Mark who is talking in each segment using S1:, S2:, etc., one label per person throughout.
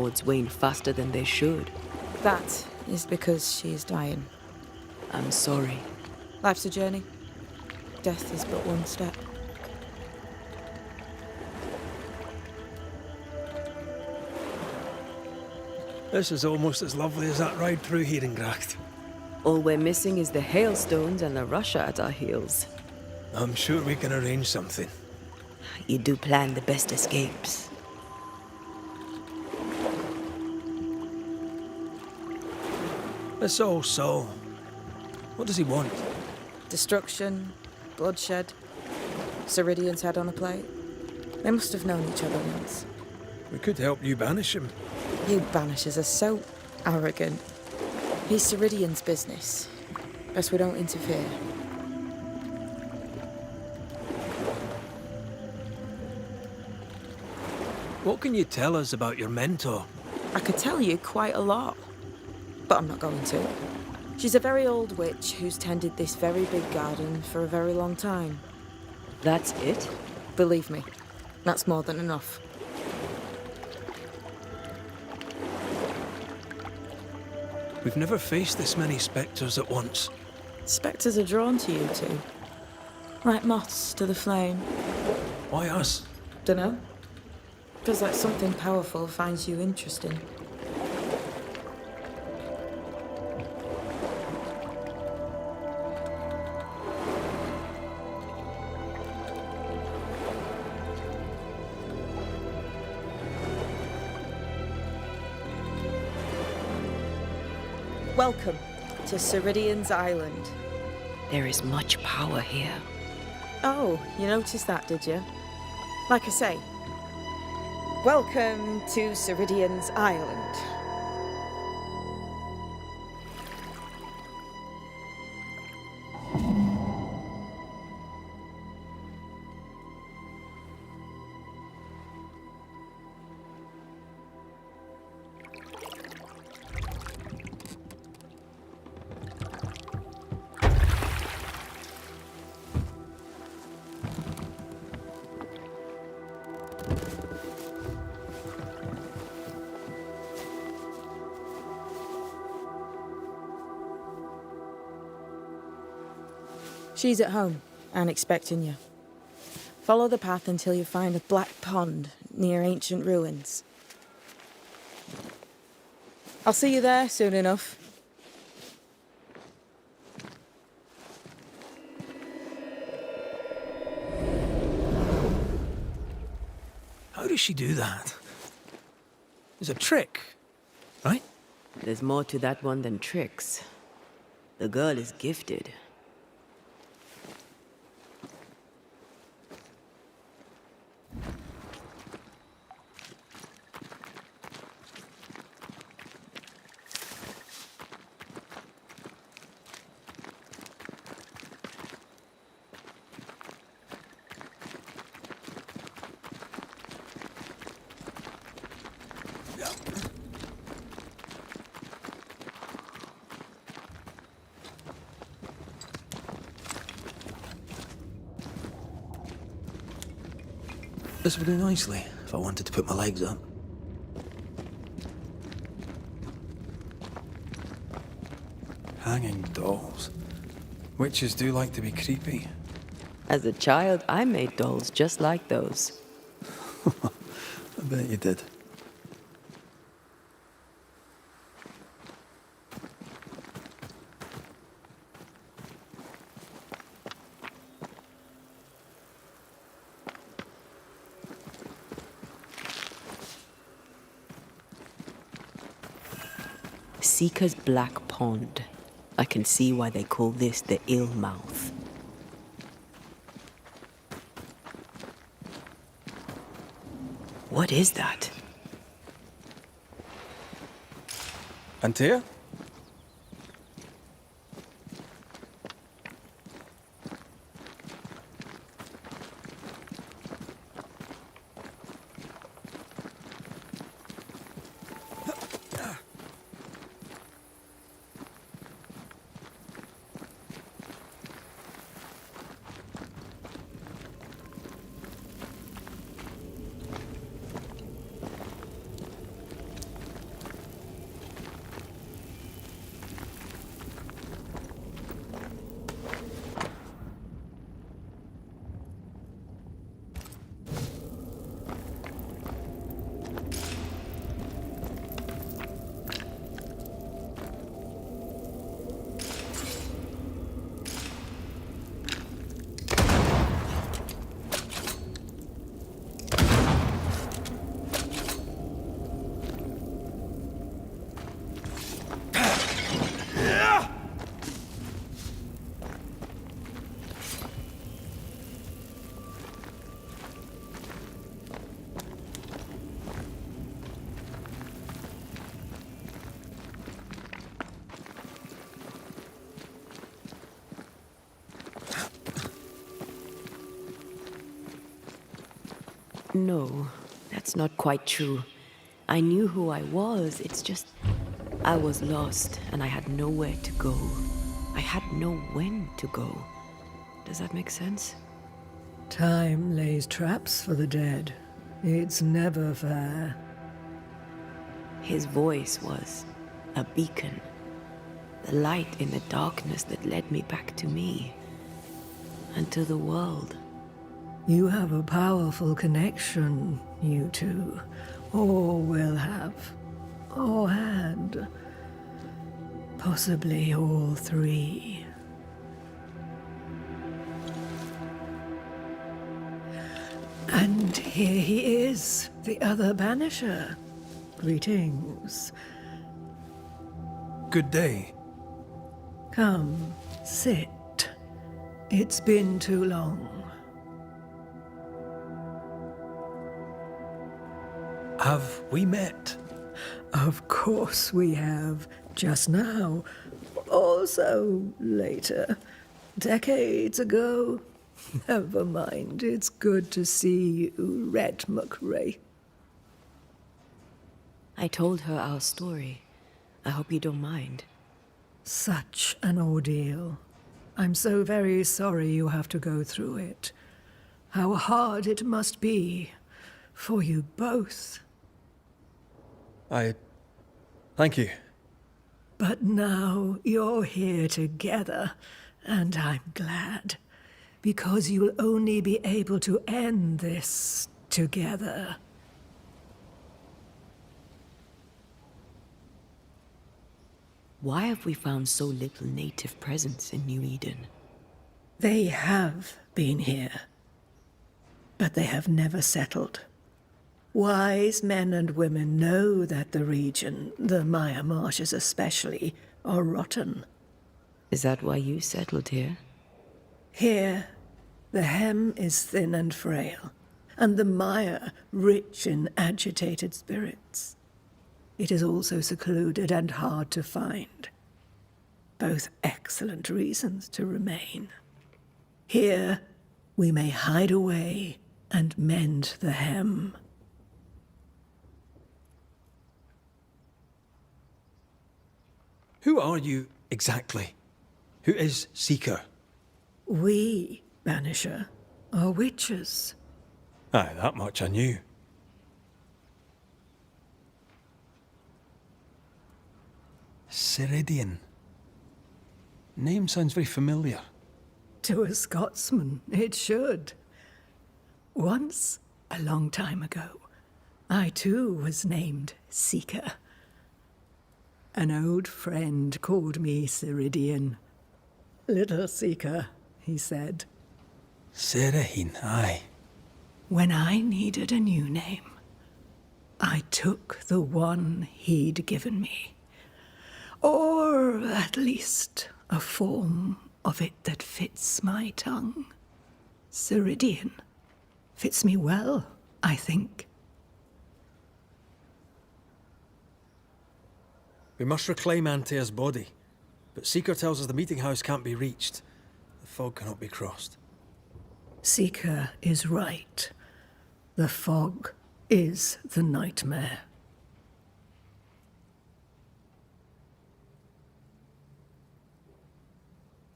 S1: hordes wane faster than they should.
S2: That is because she is dying.
S1: I'm sorry.
S2: Life's a journey. Death is but one step.
S3: This is almost as lovely as that ride through Herengracht.
S1: All we're missing is the hailstones and the Russia at our heels.
S3: I'm sure we can arrange something.
S1: You do plan the best escapes.
S3: This all Saul. What does he want?
S2: Destruction, bloodshed. Ceridian's head on a plate. They must have known each other once.
S3: We could help you banish him.
S2: You Banishers are so arrogant. He's Ceridian's business. Best we don't interfere.
S3: What can you tell us about your mentor?
S2: I could tell you quite a lot, but I'm not going to. She's a very old witch who's tended this very big garden for a very long time.
S1: That's it?
S2: Believe me, that's more than enough.
S3: We've never faced this many spectres at once.
S2: Spectres are drawn to you two. Like moths to the flame.
S3: Why us?
S2: Dunno. Feels like something powerful finds you interesting. Welcome to Ceridian's Island.
S1: There is much power here.
S2: Oh, you noticed that, did you? Like I say, welcome to Ceridian's Island. She's at home and expecting you. Follow the path until you find a black pond near ancient ruins. I'll see you there soon enough.
S3: How does she do that? It's a trick, right?
S1: There's more to that one than tricks. The girl is gifted.
S3: This would do nicely if I wanted to put my legs up. Hanging dolls. Witches do like to be creepy.
S1: As a child, I made dolls just like those.
S3: I bet you did.
S1: Seeker's Black Pond. I can see why they call this the Ill Mouth. What is that?
S3: Antea?
S1: No, that's not quite true. I knew who I was, it's just I was lost and I had nowhere to go. I had no when to go. Does that make sense?
S4: Time lays traps for the dead. It's never fair.
S1: His voice was a beacon. The light in the darkness that led me back to me. And to the world.
S4: You have a powerful connection, you two. Or will have. Or had. Possibly all three. And here he is, the other Banisher. Greetings.
S3: Good day.
S4: Come, sit. It's been too long.
S3: Have we met?
S4: Of course we have. Just now. Also later. Decades ago. Never mind. It's good to see you, Red McRae.
S1: I told her our story. I hope you don't mind.
S4: Such an ordeal. I'm so very sorry you have to go through it. How hard it must be for you both.
S3: Thank you.
S4: But now you're here together, and I'm glad. Because you'll only be able to end this together.
S1: Why have we found so little native presence in New Eden?
S4: They have been here, but they have never settled. Wise men and women know that the region, the Maya Marshes especially, are rotten.
S1: Is that why you settled here?
S4: Here, the hem is thin and frail, and the Maya rich in agitated spirits. It is also secluded and hard to find. Both excellent reasons to remain. Here, we may hide away and mend the hem.
S3: Who are you exactly? Who is Seeker?
S4: We, Banisher, are witches.
S3: Aye, that much I knew. Ceridian. Name sounds very familiar.
S4: To a Scotsman, it should. Once, a long time ago, I too was named Seeker. An old friend called me Ceridian. Little Seeker, he said.
S3: Serahine, aye.
S4: When I needed a new name, I took the one he'd given me. Or at least a form of it that fits my tongue. Ceridian. Fits me well, I think.
S5: We must reclaim Antea's body, but Seeker tells us the meeting house can't be reached. The fog cannot be crossed.
S4: Seeker is right. The fog is the nightmare.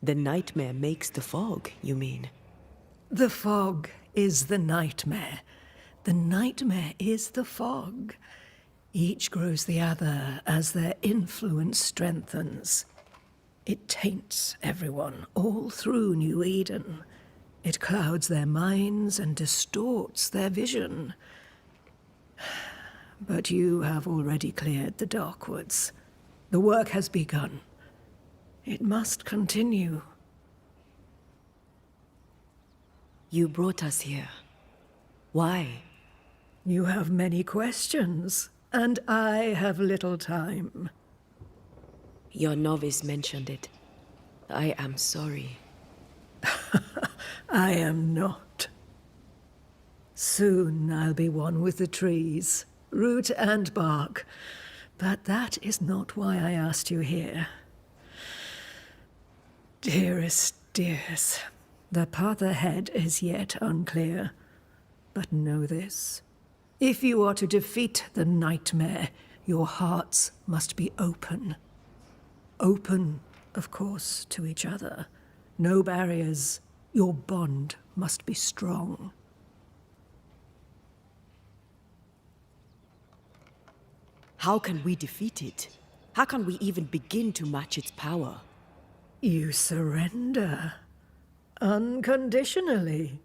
S1: The nightmare makes the fog, you mean?
S4: The fog is the nightmare. The nightmare is the fog. Each grows the other as their influence strengthens. It taints everyone, all through New Eden. It clouds their minds and distorts their vision. But you have already cleared the Darkwoods. The work has begun. It must continue.
S1: You brought us here. Why?
S4: You have many questions, and I have little time.
S1: Your novice mentioned it. I am sorry.
S4: I am not. Soon I'll be one with the trees, root and bark. But that is not why I asked you here. Dearest dears, the path ahead is yet unclear. But know this. If you are to defeat the nightmare, your hearts must be open. Open, of course, to each other. No barriers. Your bond must be strong.
S1: How can we defeat it? How can we even begin to match its power?
S4: You surrender unconditionally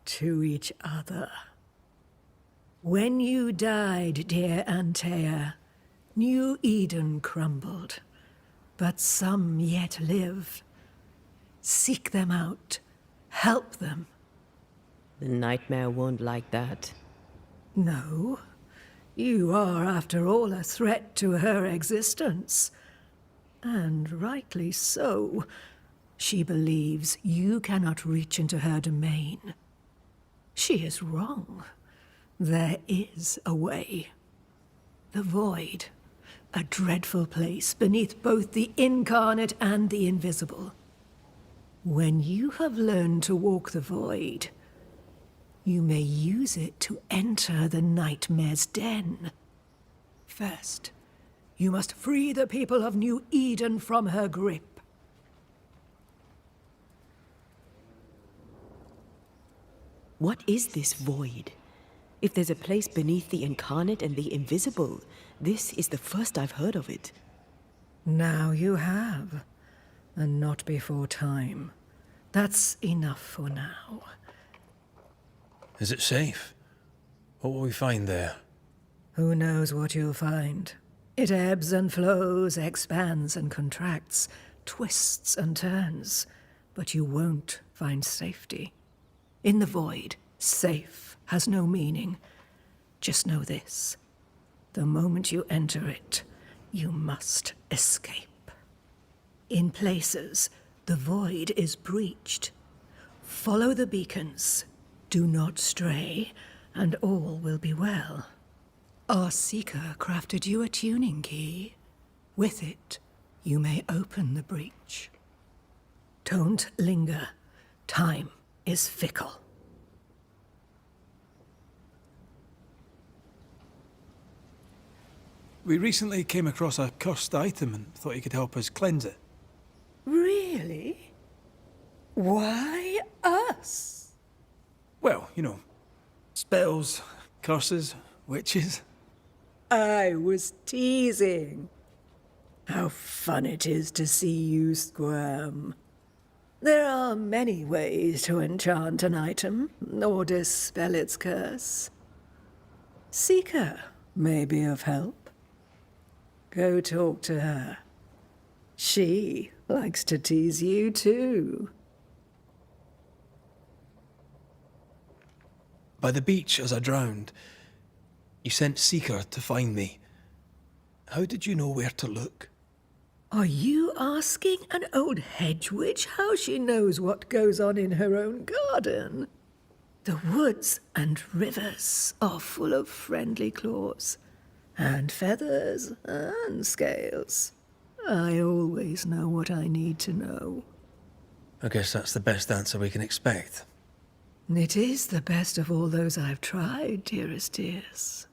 S4: to each other. When you died, dear Antea, New Eden crumbled, but some yet live. Seek them out. Help them.
S1: The nightmare won't like that.
S4: No. You are, after all, a threat to her existence. And rightly so. She believes you cannot reach into her domain. She is wrong. There is a way. The void. A dreadful place beneath both the incarnate and the invisible. When you have learned to walk the void, you may use it to enter the nightmare's den. First, you must free the people of New Eden from her grip.
S1: What is this void? If there's a place beneath the incarnate and the invisible, this is the first I've heard of it.
S4: Now you have, and not before time. That's enough for now.
S5: Is it safe? What will we find there?
S4: Who knows what you'll find? It ebbs and flows, expands and contracts, twists and turns, but you won't find safety. In the void, safe has no meaning. Just know this. The moment you enter it, you must escape. In places, the void is breached. Follow the beacons. Do not stray, and all will be well. Our Seeker crafted you a tuning key. With it, you may open the breach. Don't linger. Time is fickle.
S3: We recently came across a cursed item and thought you could help us cleanse it.
S4: Really? Why us?
S3: Well, you know, spells, curses, witches.
S4: I was teasing. How fun it is to see you squirm. There are many ways to enchant an item, or dispel its curse. Seeker may be of help. Go talk to her. She likes to tease you too.
S3: By the beach as I drowned, you sent Seeker to find me. How did you know where to look?
S4: Are you asking an old hedge witch how she knows what goes on in her own garden? The woods and rivers are full of friendly claws, and feathers and scales. I always know what I need to know.
S5: I guess that's the best answer we can expect.
S4: It is the best of all those I've tried, dearest dears.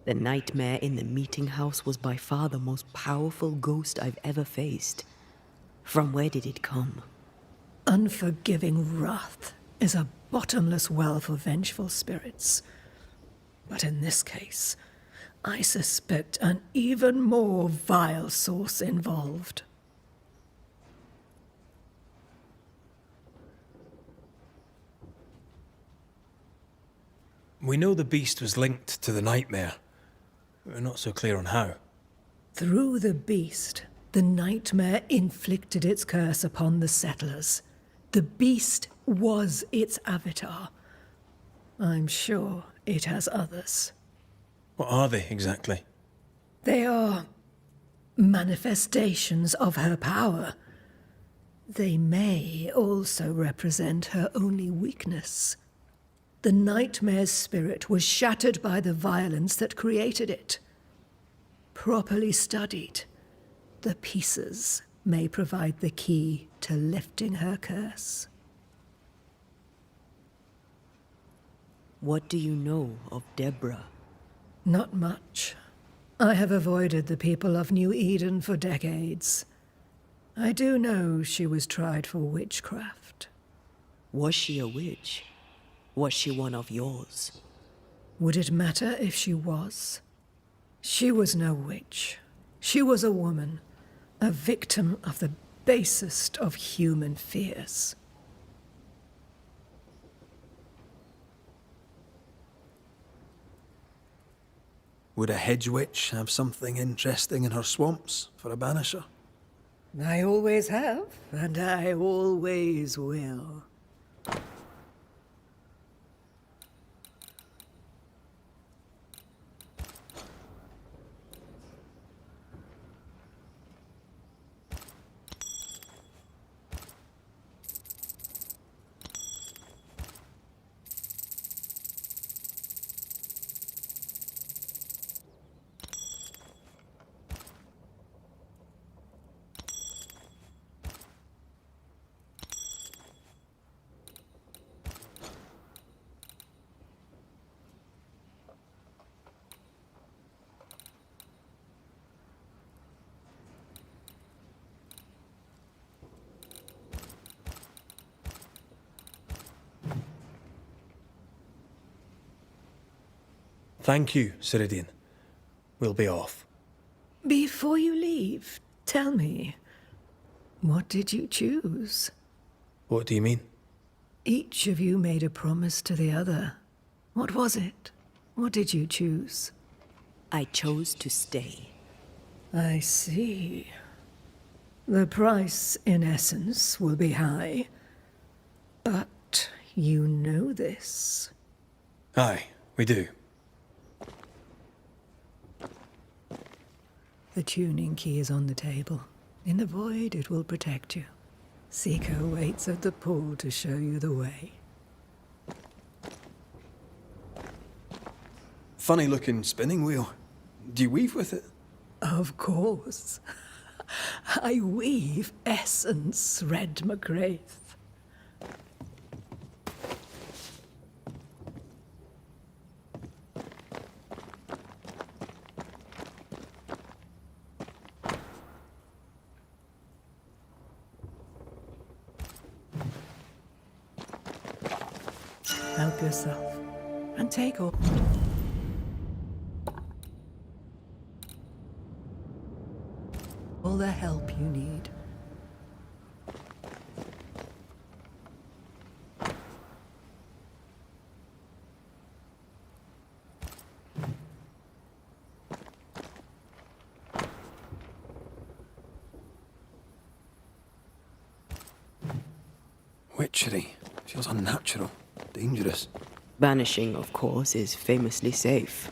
S1: The nightmare in the meeting house was by far the most powerful ghost I've ever faced. From where did it come?
S4: Unforgiving wrath is a bottomless well for vengeful spirits. But in this case, I suspect an even more vile source involved.
S5: We know the beast was linked to the nightmare. We're not so clear on how.
S4: Through the beast, the nightmare inflicted its curse upon the settlers. The beast was its avatar. I'm sure it has others.
S5: What are they exactly?
S4: They are manifestations of her power. They may also represent her only weakness. The nightmare's spirit was shattered by the violence that created it. Properly studied, the pieces may provide the key to lifting her curse.
S1: What do you know of Deborah?
S4: Not much. I have avoided the people of New Eden for decades. I do know she was tried for witchcraft.
S1: Was she a witch? Was she one of yours?
S4: Would it matter if she was? She was no witch. She was a woman, a victim of the basest of human fears.
S3: Would a hedge witch have something interesting in her swamps for a banisher?
S4: I always have, and I always will.
S3: Thank you, Ceridian. We'll be off.
S4: Before you leave, tell me, what did you choose?
S3: What do you mean?
S4: Each of you made a promise to the other. What was it? What did you choose?
S1: I chose to stay.
S4: I see. The price, in essence, will be high. But you know this.
S3: Aye, we do.
S4: The tuning key is on the table. In the void, it will protect you. Seeker waits at the pool to show you the way.
S3: Funny looking spinning wheel. Do you weave with it?
S4: Of course. I weave essence, Red McGrath. Help yourself and take all the help you need.
S3: Witchery. Feels unnatural. Dangerous.
S1: Banishing, of course, is famously safe.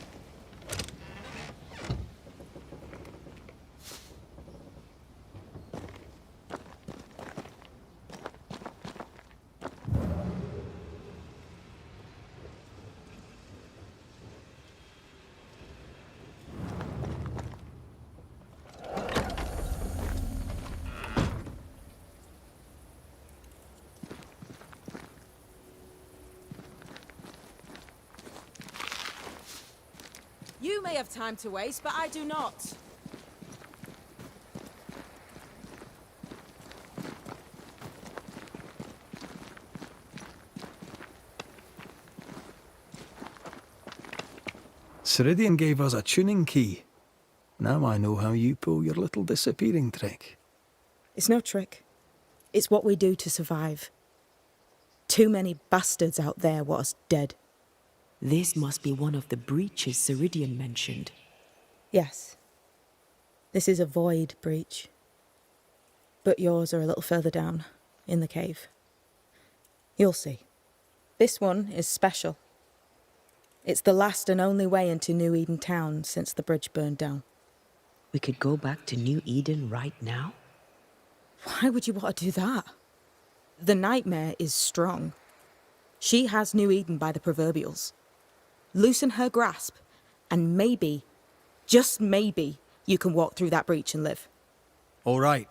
S2: You may have time to waste, but I do not.
S3: Ceridian gave us a tuning key. Now I know how you pull your little disappearing trick.
S2: It's no trick. It's what we do to survive. Too many bastards out there want us dead.
S1: This must be one of the breaches Ceridian mentioned.
S2: Yes. This is a void breach. But yours are a little further down, in the cave. You'll see. This one is special. It's the last and only way into New Eden town since the bridge burned down.
S1: We could go back to New Eden right now?
S2: Why would you want to do that? The nightmare is strong. She has New Eden by the proverbials. Loosen her grasp, and maybe, just maybe, you can walk through that breach and live.
S3: All right.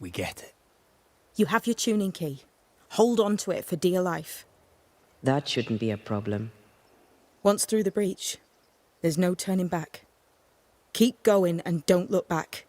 S3: We get it.
S2: You have your tuning key. Hold on to it for dear life.
S1: That shouldn't be a problem.
S2: Once through the breach, there's no turning back. Keep going and don't look back.